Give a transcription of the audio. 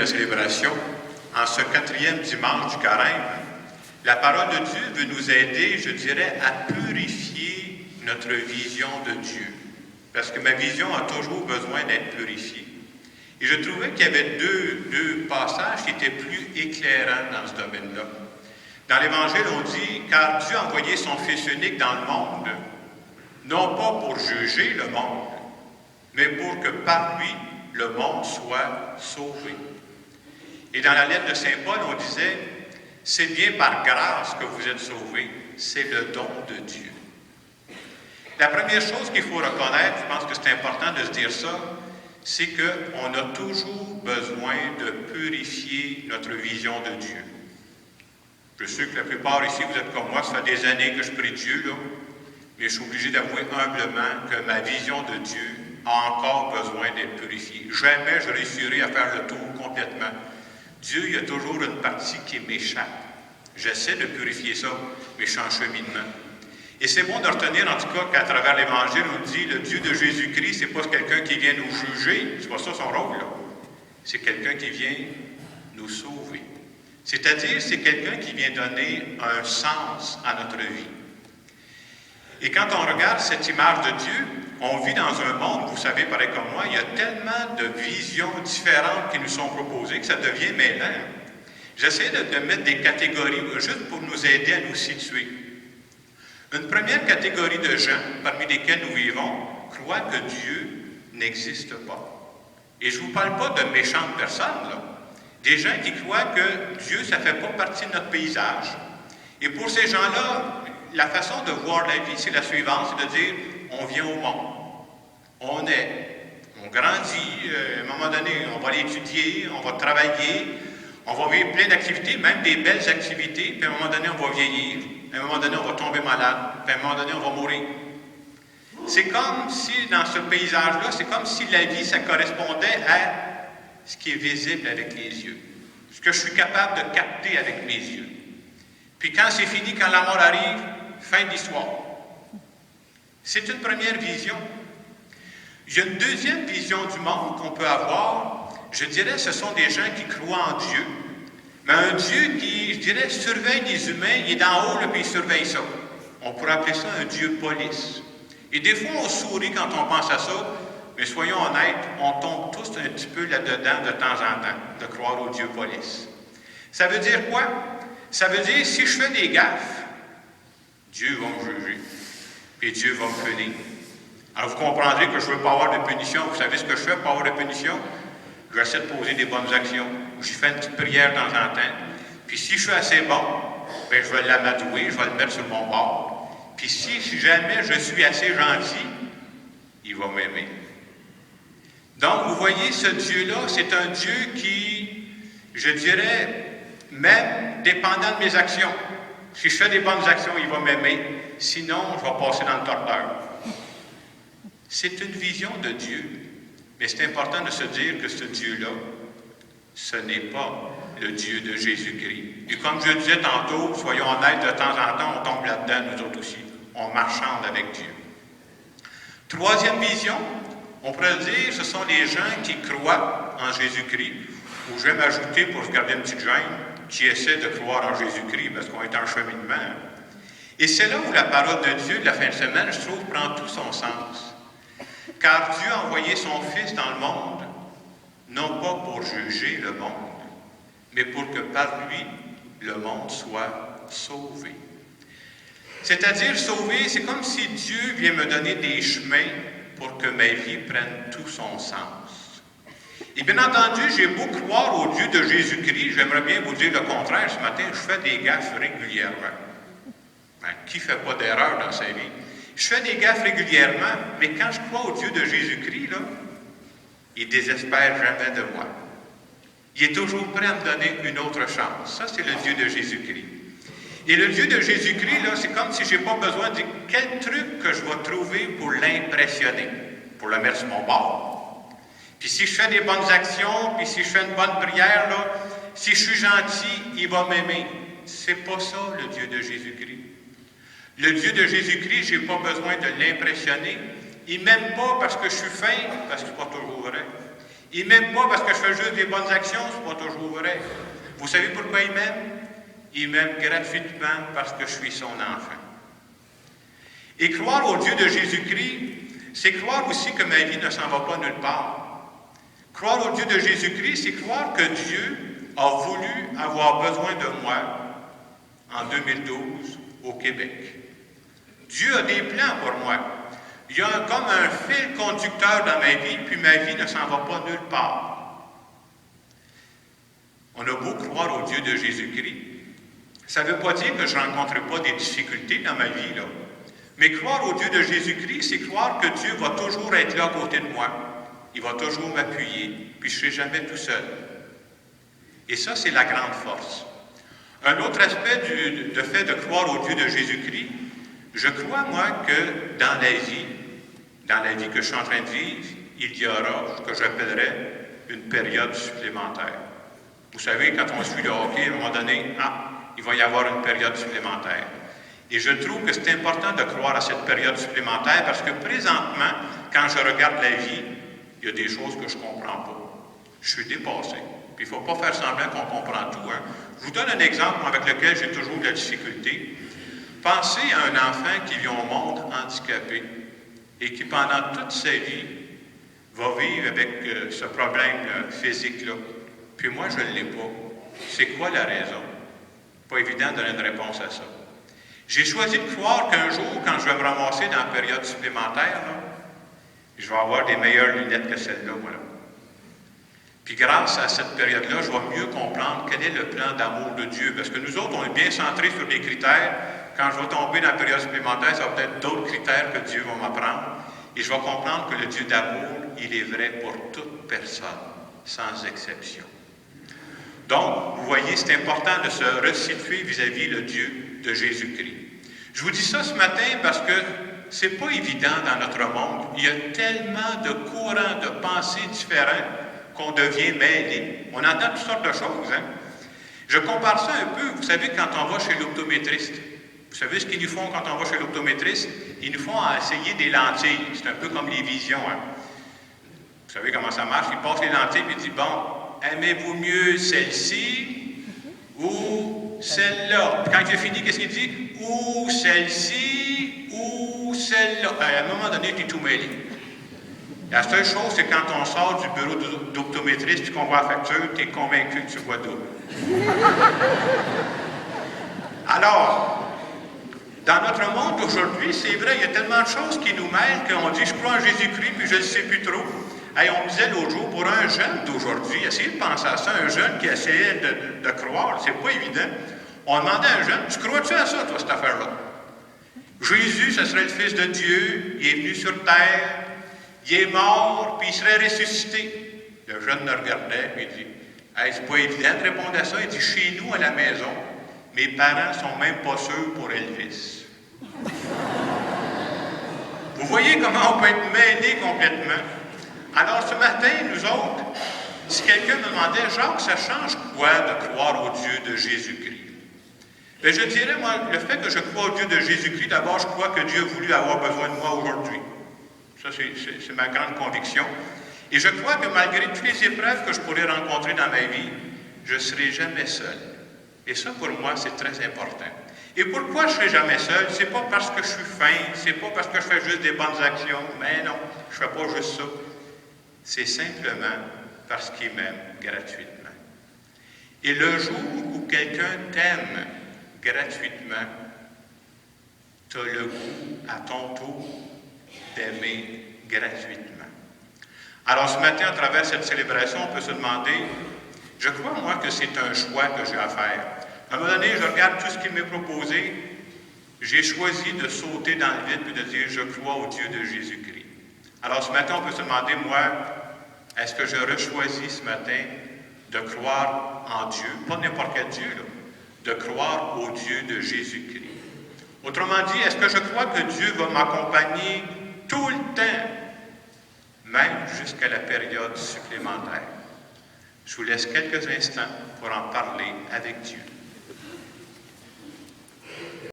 de célébration, en ce 4e dimanche du Carême, la parole de Dieu veut nous aider, je dirais, à purifier notre vision de Dieu. Parce que ma vision a toujours besoin d'être purifiée. Et je trouvais qu'il y avait deux passages qui étaient plus éclairants dans ce domaine-là. Dans l'Évangile, on dit « Car Dieu a envoyé son Fils unique dans le monde, non pas pour juger le monde, mais pour que par lui, le monde soit sauvé. » Et dans la lettre de Saint Paul, on disait « C'est bien par grâce que vous êtes sauvés, c'est le don de Dieu. » La première chose qu'il faut reconnaître, je pense que c'est important de se dire ça, c'est qu'on a toujours besoin de purifier notre vision de Dieu. Je sais que la plupart ici, vous êtes comme moi, ça fait des années que je prie Dieu, là, mais je suis obligé d'avouer humblement que ma vision de Dieu a encore besoin d'être purifiée. Jamais je réussirai à faire le tour complètement. Dieu, il y a toujours une partie qui m'échappe. J'essaie de purifier ça, mais je suis en cheminement. Et c'est bon de retenir, en tout cas, qu'à travers l'Évangile, on dit le Dieu de Jésus-Christ, c'est pas quelqu'un qui vient nous juger, c'est pas ça son rôle, là. C'est quelqu'un qui vient nous sauver. C'est-à-dire, c'est quelqu'un qui vient donner un sens à notre vie. Et quand on regarde cette image de Dieu, on vit dans un monde, vous savez, pareil comme moi, il y a tellement de visions différentes qui nous sont proposées que ça devient mêlant. J'essaie de mettre des catégories juste pour nous aider à nous situer. Une première catégorie de gens, parmi lesquels nous vivons, croient que Dieu n'existe pas. Et je ne vous parle pas de méchantes personnes, là. Des gens qui croient que Dieu, ça ne fait pas partie de notre paysage. Et pour ces gens-là, la façon de voir la vie, c'est la suivante, c'est de dire, on vient au monde, on grandit, à un moment donné, on va aller étudier, on va travailler, on va vivre plein d'activités, même des belles activités, puis à un moment donné, on va vieillir, à un moment donné, on va tomber malade, puis à un moment donné, on va mourir. C'est comme si, dans ce paysage-là, c'est comme si la vie, ça correspondait à ce qui est visible avec les yeux, ce que je suis capable de capter avec mes yeux. Puis quand c'est fini, quand la mort arrive, fin de l'histoire. C'est une première vision. Il y a une deuxième vision du monde qu'on peut avoir. Je dirais, ce sont des gens qui croient en Dieu, mais un Dieu qui, je dirais, surveille les humains, il est d'en haut, là, puis il surveille ça. On pourrait appeler ça un Dieu police. Et des fois, on sourit quand on pense à ça, mais soyons honnêtes, on tombe tous un petit peu là-dedans de temps en temps, de croire au Dieu police. Ça veut dire quoi? Ça veut dire, si je fais des gaffes, Dieu va me juger, puis Dieu va me punir. Alors, vous comprendrez que je ne veux pas avoir de punition. Vous savez ce que je fais pour avoir de punition? J'essaie de poser des bonnes actions. Je fais une petite prière de temps en temps. Puis si je suis assez bon, bien, je vais l'amadouer, je vais le mettre sur mon bord. Puis si jamais je suis assez gentil, il va m'aimer. Donc, vous voyez, ce Dieu-là, c'est un Dieu qui, je dirais, même dépendant de mes actions. Si je fais des bonnes actions, il va m'aimer. Sinon, je vais passer dans le tordeur. C'est une vision de Dieu. Mais c'est important de se dire que ce Dieu-là, ce n'est pas le Dieu de Jésus-Christ. Et comme je disais tantôt, soyons honnêtes, de temps en temps, on tombe là-dedans, nous autres aussi. On marchande avec Dieu. Troisième vision, on pourrait dire, ce sont les gens qui croient en Jésus-Christ, ou je vais m'ajouter, pour garder une petite gêne, qui essaient de croire en Jésus-Christ, parce qu'on est en cheminement. Et c'est là où la parole de Dieu de la fin de semaine, je trouve, prend tout son sens. Car Dieu a envoyé son Fils dans le monde, non pas pour juger le monde, mais pour que par lui, le monde soit sauvé. C'est-à-dire, sauvé, c'est comme si Dieu vient me donner des chemins pour que ma vie prenne tout son sens. Et bien entendu, j'ai beau croire au Dieu de Jésus-Christ, j'aimerais bien vous dire le contraire. Ce matin, je fais des gaffes régulièrement. Ben, qui ne fait pas d'erreur dans sa vie? Je fais des gaffes régulièrement, mais quand je crois au Dieu de Jésus-Christ, là, il ne désespère jamais de moi. Il est toujours prêt à me donner une autre chance. Ça, c'est le Dieu de Jésus-Christ. Et le Dieu de Jésus-Christ, là, c'est comme si je n'ai pas besoin de dire quel truc que je vais trouver pour l'impressionner, pour le mettre sur mon bord. Puis si je fais des bonnes actions, puis si je fais une bonne prière, là, si je suis gentil, il va m'aimer. C'est pas ça, le Dieu de Jésus-Christ. Le Dieu de Jésus-Christ, je n'ai pas besoin de l'impressionner. Il ne m'aime pas parce que je suis fin, parce que ce n'est pas toujours vrai. Il ne m'aime pas parce que je fais juste des bonnes actions, ce n'est pas toujours vrai. Vous savez pourquoi il m'aime? Il m'aime gratuitement parce que je suis son enfant. Et croire au Dieu de Jésus-Christ, c'est croire aussi que ma vie ne s'en va pas nulle part. Croire au Dieu de Jésus-Christ, c'est croire que Dieu a voulu avoir besoin de moi en 2012 au Québec. Dieu a des plans pour moi. Il y a comme un fil conducteur dans ma vie, puis ma vie ne s'en va pas nulle part. On a beau croire au Dieu de Jésus-Christ. Ça ne veut pas dire que je ne rencontre pas des difficultés dans ma vie, là. Mais croire au Dieu de Jésus-Christ, c'est croire que Dieu va toujours être là à côté de moi. Il va toujours m'appuyer, puis je ne serai jamais tout seul. Et ça, c'est la grande force. Un autre aspect du fait de croire au Dieu de Jésus-Christ, je crois, moi, que dans la vie que je suis en train de vivre, il y aura ce que j'appellerais une période supplémentaire. Vous savez, quand on suit le hockey, à un moment donné, il va y avoir une période supplémentaire. Et je trouve que c'est important de croire à cette période supplémentaire parce que présentement, quand je regarde la vie, il y a des choses que je ne comprends pas. Je suis dépassé. Puis il ne faut pas faire semblant qu'on comprend tout. Hein. Je vous donne un exemple avec lequel j'ai toujours de la difficulté. Pensez à un enfant qui vient au monde handicapé et qui, pendant toute sa vie, va vivre avec ce problème physique-là. Puis moi, je ne l'ai pas. C'est quoi la raison? Pas évident de donner une réponse à ça. J'ai choisi de croire qu'un jour, quand je vais me ramasser dans la période supplémentaire, là, je vais avoir des meilleures lunettes que celle-là, moi. Là. Puis grâce à cette période-là, je vais mieux comprendre quel est le plan d'amour de Dieu. Parce que nous autres, on est bien centrés sur des critères. Quand je vais tomber dans la période supplémentaire, ça va être d'autres critères que Dieu va m'apprendre. Et je vais comprendre que le Dieu d'amour, il est vrai pour toute personne, sans exception. Donc, vous voyez, c'est important de se resituer vis-à-vis le Dieu de Jésus-Christ. Je vous dis ça ce matin parce que c'est pas évident dans notre monde. Il y a tellement de courants de pensées différents qu'on devient mêlé. On entend toutes sortes de choses. Hein? Je compare ça un peu, vous savez, quand on va chez l'optométriste. Vous savez ce qu'ils nous font quand on va chez l'optométriste? Ils nous font essayer des lentilles. C'est un peu comme les visions. Hein? Vous savez comment ça marche? Ils passent les lentilles et ils disent, bon, aimez-vous mieux celle-ci ou celle-là? Puis quand il a fini, qu'est-ce qu'il dit? Ou celle-ci ou celle-là. À un moment donné, tu es tout mêlé. La seule chose, c'est quand on sort du bureau d'optométriste et qu'on voit la facture, tu es convaincu que tu vois double. Alors, dans notre monde aujourd'hui, c'est vrai, il y a tellement de choses qui nous mêlent qu'on dit « je crois en Jésus-Christ » puis je ne sais plus trop. Hey, on me disait l'autre jour, pour un jeune d'aujourd'hui, essayez de penser à ça, un jeune qui essayait de croire, c'est pas évident. On demandait à un jeune, tu crois-tu à ça, toi, cette affaire-là? Jésus, ce serait le Fils de Dieu, il est venu sur terre, il est mort, puis il serait ressuscité. Le jeune le regardait, puis il dit, hey, c'est pas évident de répondre à ça. Il dit, chez nous, à la maison, mes parents sont même pas sûrs pour Elvis. Vous voyez comment on peut être mêlé complètement. Alors, ce matin, nous autres, si quelqu'un me demandait, Jacques, ça change quoi de croire au Dieu de Jésus-Christ? Bien, je dirais, moi, le fait que je crois au Dieu de Jésus-Christ, d'abord, je crois que Dieu a voulu avoir besoin de moi aujourd'hui. Ça, c'est ma grande conviction. Et je crois que malgré toutes les épreuves que je pourrais rencontrer dans ma vie, je ne serai jamais seul. Et ça, pour moi, c'est très important. Et pourquoi je ne serai jamais seul? C'est pas parce que je suis fin, c'est pas parce que je fais juste des bonnes actions. Mais non, je ne fais pas juste ça. C'est simplement parce qu'il m'aime gratuitement. Et le jour où quelqu'un t'aime gratuitement, tu as le goût, à ton tour, d'aimer gratuitement. Alors, ce matin, à travers cette célébration, on peut se demander, je crois, moi, que c'est un choix que j'ai à faire. À un moment donné, je regarde tout ce qui m'est proposé, j'ai choisi de sauter dans le vide et de dire, je crois au Dieu de Jésus-Christ. Alors, ce matin, on peut se demander, moi, est-ce que je rechoisis ce matin de croire en Dieu, pas n'importe quel Dieu, là, de croire au Dieu de Jésus-Christ. Autrement dit, est-ce que je crois que Dieu va m'accompagner tout le temps, même jusqu'à la période supplémentaire? Je vous laisse quelques instants pour en parler avec Dieu.